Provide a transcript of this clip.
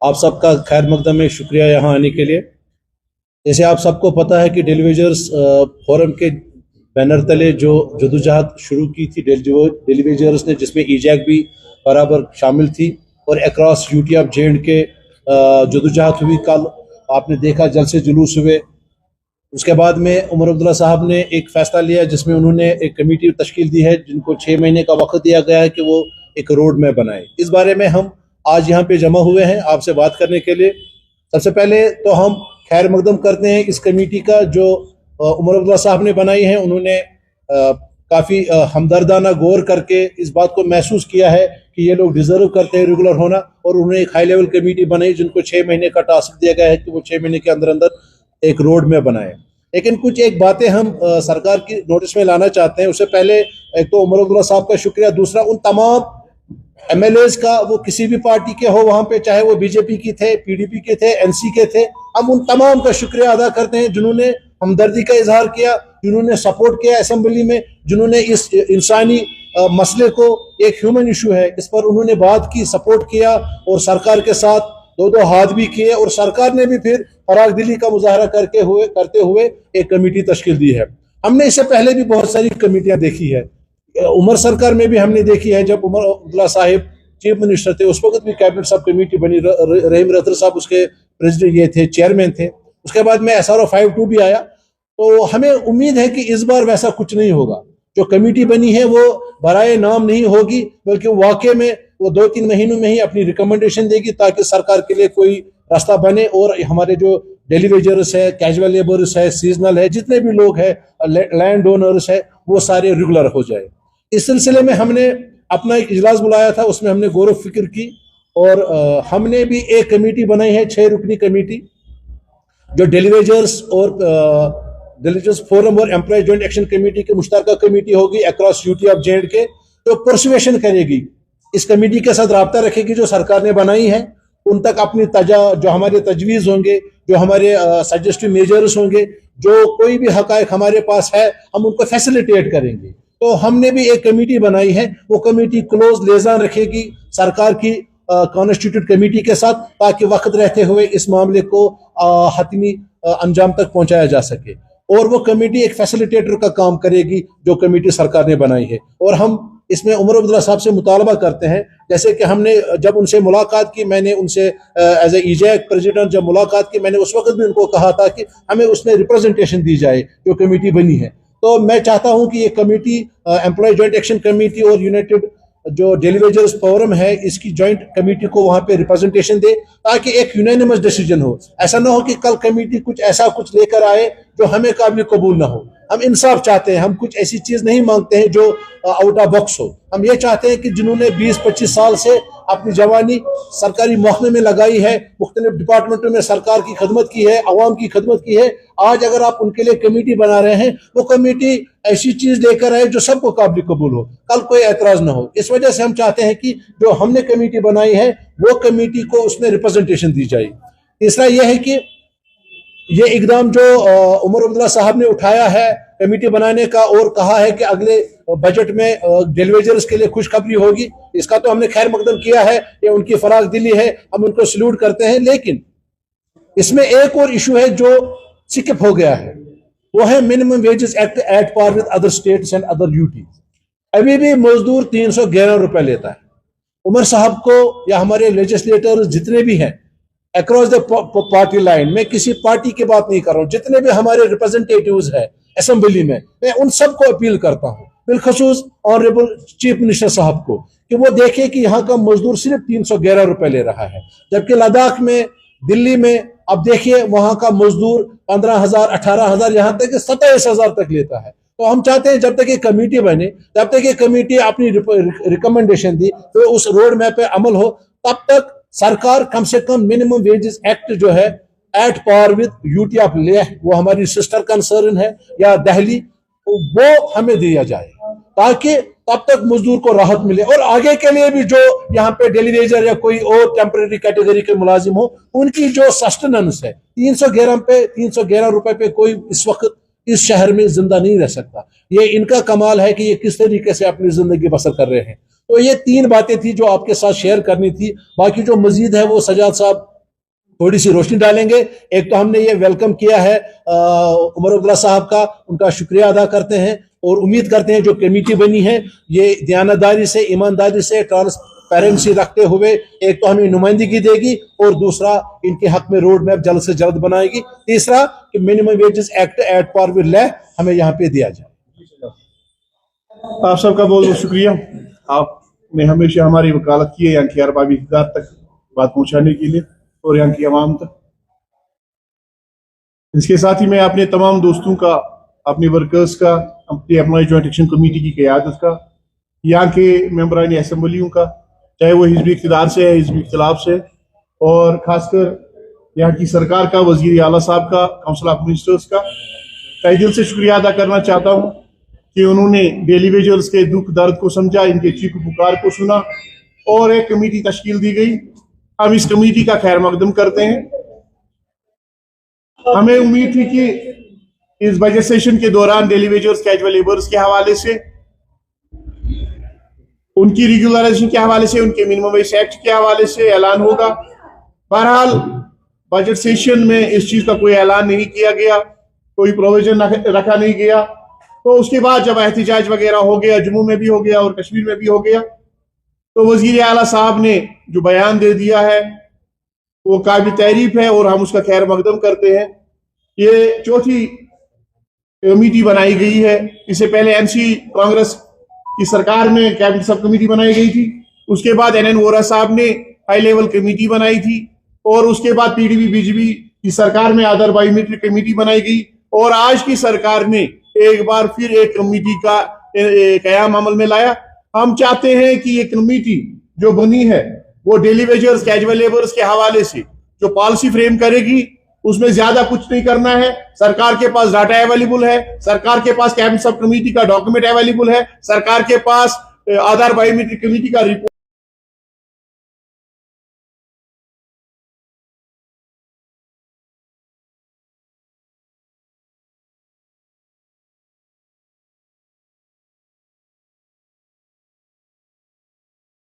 आप सबका खैर मकदम में शुक्रिया यहाँ आने के लिए। जैसे आप सबको पता है कि डेलीवेजर्स फोरम के बैनर तले जो जदोजहद शुरू की थी डेलीवेजर्स ने, जिसमें ईजैक भी बराबर शामिल थी और अक्रॉस यूटी ऑफ जे के जदोजहद हुई। कल आपने देखा जलसे जुलूस हुए। उसके बाद में उमर अब्दुल्ला साहब ने एक फैसला लिया जिसमें उन्होंने एक कमेटी तश्कील दी है जिनको 6 महीने का वक्त दिया गया है कि वो एक रोड मैप बनाए। इस बारे में हम आज यहाँ पे जमा हुए हैं आपसे बात करने के लिए। सबसे पहले तो हम खैर मकदम करते हैं इस कमेटी का जो उमर अब्दुल्ला साहब ने बनाई है। उन्होंने काफ़ी हमदर्दाना गौर करके इस बात को महसूस किया है कि ये लोग डिजर्व करते हैं रेगुलर होना, और उन्होंने एक हाई लेवल कमेटी बनाई जिनको 6 महीने का टास्क दिया गया है कि वो 6 महीने के अंदर अंदर एक रोड में बनाए। लेकिन कुछ एक बातें हम सरकार की नोटिस में लाना चाहते हैं। उससे पहले एक तो उमर अब्दुल्ला साहब का शुक्रिया, दूसरा उन तमाम एमएलएज का, वो किसी भी पार्टी के हो वहां पे, चाहे वो बीजेपी की थे, पीडीपी के थे, एनसी के थे, हम उन तमाम का शुक्रिया अदा करते हैं जिन्होंने हमदर्दी का इजहार किया, जिन्होंने सपोर्ट किया असेंबली में, जिन्होंने इस इंसानी मसले को, एक ह्यूमन इशू है, इस पर उन्होंने बात की, सपोर्ट किया और सरकार के साथ दो हाथ भी किए, और सरकार ने भी फिर फराग दिली का मुजाहरा करते हुए एक कमेटी तश्कील दी है। हमने इससे पहले भी बहुत सारी कमेटियां देखी है। उमर सरकार में भी हमने देखी है, जब उमर अब्दुल्ला साहिब चीफ मिनिस्टर थे उस वक्त भी कैबिनेट सब कमेटी बनी, रहीम रतर साहब उसके प्रेसिडेंट ये थे, चेयरमैन थे। उसके बाद में SRO 52 भी आया। तो हमें उम्मीद है कि इस बार वैसा कुछ नहीं होगा। जो कमेटी बनी है वो बराए नाम नहीं होगी, बल्कि वाकई में वो 2-3 महीनों में ही अपनी रिकमेंडेशन देगी ताकि सरकार के लिए कोई रास्ता बने और हमारे जो डेली वेजर्स है, कैजुअल लेबर्स है, सीजनल है, जितने भी लोग हैं, लैंड ओनर्स है, वो सारे रेगुलर हो जाए। इस सिलसिले में हमने अपना एक इजलास बुलाया था, उसमें हमने गौर फिक्र की और हमने भी एक कमेटी बनाई है, 6 रुकनी कमेटी, जो डेलीवेजर्स और डेलीवेजर्स फोरम और एम्प्लॉय जॉइंट एक्शन कमेटी की मुश्तरका कमेटी होगी अक्रॉस यूटी ऑफ जे के, जो परसुएशन करेगी, इस कमेटी के साथ रब्ता रखेगी जो सरकार ने बनाई है, उन तक अपनी जो हमारे तजवीज़ होंगे, जो हमारे सजेस्टिव मेजर्स होंगे, जो कोई भी हकायक हमारे पास है, हम उनको फैसिलिटेट करेंगे। तो हमने भी एक कमेटी बनाई है, वो कमेटी क्लोज लिएजान रखेगी सरकार की कॉन्स्टिट्यूट कमेटी के साथ, ताकि वक्त रहते हुए इस मामले को हतमी अंजाम तक पहुंचाया जा सके। और वो कमेटी एक फैसिलिटेटर का काम करेगी जो कमेटी सरकार ने बनाई है। और हम इसमें उमर अब्दुल्ला साहब से मुतालबा करते हैं, जैसे कि हमने जब उनसे मुलाकात की, मैंने उनसे एज ए ईजैक प्रेसिडेंट जब मुलाकात की, मैंने उस वक्त भी उनको कहा था कि हमें उसमें रिप्रेजेंटेशन दी जाए जो कमेटी बनी है। तो मैं चाहता हूं कि ये committee employ joint action committee और यूनाइटेड जो डेलीवेजर्स फोरम है, इसकी जॉइंट कमेटी को वहां पे रिप्रेजेंटेशन दे, ताकि एक यूनानिमस डिसीजन हो। ऐसा ना हो कि कल कमेटी कुछ ऐसा कुछ लेकर आए जो हमें काबिल कबूल ना हो। हम इंसाफ चाहते हैं, हम कुछ ऐसी चीज नहीं मांगते हैं जो आउट ऑफ बॉक्स हो। हम ये चाहते हैं कि जिन्होंने 20-25 साल से अपनी जवानी सरकारी महकमे में लगाई है, मुख्तलिफ डिपार्टमेंटों में सरकार की खदमत की है, अवाम की खदमत की है, आज अगर आप उनके लिए कमेटी बना रहे हैं, वो कमेटी ऐसी चीज लेकर आए जो सबको काबिल कबूल हो, कल कोई एतराज ना हो। इस वजह से हम चाहते हैं कि जो हमने कमेटी बनाई है वो कमेटी को उसमें रिप्रेजेंटेशन दी जाए। तीसरा यह है कि ये इकदाम जो उमर अब्दुल्ला साहब ने उठाया है कमेटी बनाने का, और कहा है कि अगले बजट में डेलीवेजर्स के लिए खुशखबरी होगी, इसका तो हमने खैर मकदम किया है, ये उनकी फराग दिली है, हम उनको सल्यूट करते हैं। लेकिन इसमें एक और इशू है जो स्किप हो गया है, वो है minimum wages act at par with other states and other UTs. अभी भी मजदूर 311 रुपए लेता है। उमर साहब को या हमारे लेजिस्लेटर्स जितने भी हैं अक्रॉस द पार्टी लाइन, मैं किसी पार्टी की बात नहीं कर रहा हूं, जितने भी हमारे रिप्रेजेंटेटिव्स हैं असेंबली में, मैं उन सबको अपील करता हूं, बिलखसूस ऑनरेबल चीफ मिनिस्टर साहब को, कि वो देखे कि यहाँ का मजदूर सिर्फ 311 रुपए ले रहा है, जबकि लद्दाख में, दिल्ली में अब देखिए वहां का मजदूर 15,000, 18,000, यहाँ तक 27,000 तक लेता है। तो हम चाहते हैं जब तक ये कमेटी बने, जब तक ये कमेटी अपनी रिकमेंडेशन दी तो उस रोड मैप पे अमल हो, तब तक सरकार कम से कम मिनिमम वेजेस एक्ट जो है at par with UT of Leh, वो हमारी सिस्टर कंसर्न है, या दिल्ली, वो हमें दिया जाए ताकि तब तक मजदूर को राहत मिले। और आगे के लिए भी जो यहाँ पे डेलीवेजर या कोई और टेम्परेरी कैटेगरी के मुलाजिम हो, उनकी जो सस्टेनेंस है, 311 रुपए पे कोई इस वक्त इस शहर में जिंदा नहीं रह सकता। ये इनका कमाल है कि ये किस तरीके से अपनी जिंदगी बसर कर रहे हैं। तो ये 3 बातें थी जो आपके साथ शेयर करनी थी। बाकी जो मजीद है वो सजाद साहब थोड़ी सी रोशनी डालेंगे। एक तो हमने ये वेलकम किया है उमर अब्दुल्ला साहब का, उनका शुक्रिया अदा करते हैं और उम्मीद करते हैं जो कमेटी बनी है ये दयानतदारी से, ईमानदारी से, ट्रांसपेरेंसी रखते हुए एक तो हमें नुमाइंदगी देगी और दूसरा इनके हक में रोड मैप जल्द से जल्द बनाएगी। तीसरा कि minimum wages act at par with law हमें यहाँ पे दिया जाए। आप सबका बहुत बहुत शुक्रिया। आपने हमेशा हमारी वकालत की है यहाँ की अरबाबी इक़्तिदार तक बात पहुँचाने के लिए और यहाँ की आवाम तक। इसके साथ ही मैं अपने तमाम दोस्तों का, अपने वर्कर्स का, अपनी एम्प्लॉय जॉइंट एक्शन कमेटी की क़यादत का, यहाँ के मेंबरान असम्बलियों का, चाहे वो हिज़्ब इक़्तिदार से है, हिज़्ब इख्तिलाफ से, और ख़ासकर यहाँ की सरकार का, वज़ीर आला साहब का, काउंसिल ऑफ मिनिस्टर्स का तहे दिल से शुक्रिया अदा करना चाहता हूँ कि उन्होंने डेली वेजर्स के दुख दर्द को समझा, इनके चीख पुकार को सुना और एक कमेटी तश्कील दी गई। हम इस कमेटी का खैर मकदम करते हैं। हमें उम्मीद थी कि इस बजट सेशन के दौरान डेली वेजर्स, कैजुअल लेबर्स के हवाले से, उनकी रेगुलराइजेशन के हवाले से, उनके मिनिमम वेज एक्ट के हवाले से ऐलान होगा। बहरहाल बजट सेशन में इस चीज का कोई ऐलान नहीं किया गया, कोई प्रोविजन रखा नहीं गया। तो उसके बाद जब एहतिजाज वगैरह हो गया, जम्मू में भी हो गया और कश्मीर में भी हो गया, तो वजीर आला साहब ने जो बयान दे दिया है वो काबिल तारीफ है और हम उसका खैर मकदम करते हैं। ये चौथी कमेटी बनाई गई है। इससे पहले एनसी कांग्रेस की सरकार में कैबिनेट सब कमेटी बनाई गई थी, उसके बाद NN वोरा साहब ने हाई लेवल कमेटी बनाई थी और उसके बाद PDP BJP की सरकार में आधार बायोमेट्रिक कमेटी बनाई गई और आज की सरकार ने एक बार फिर एक कमेटी का कयाम अमल में लाया। हम चाहते हैं कि ये कमेटी जो बनी है वो डेली वेजर्स, कैजुअल लेबर्स के हवाले से जो पॉलिसी फ्रेम करेगी उसमें ज्यादा कुछ नहीं करना है। सरकार के पास डाटा अवेलेबल है, सरकार के पास कैबिनेट सब कमेटी का डॉक्यूमेंट अवेलेबल है, सरकार के पास आधार बायोमेट्रिक कमेटी का रिपोर्ट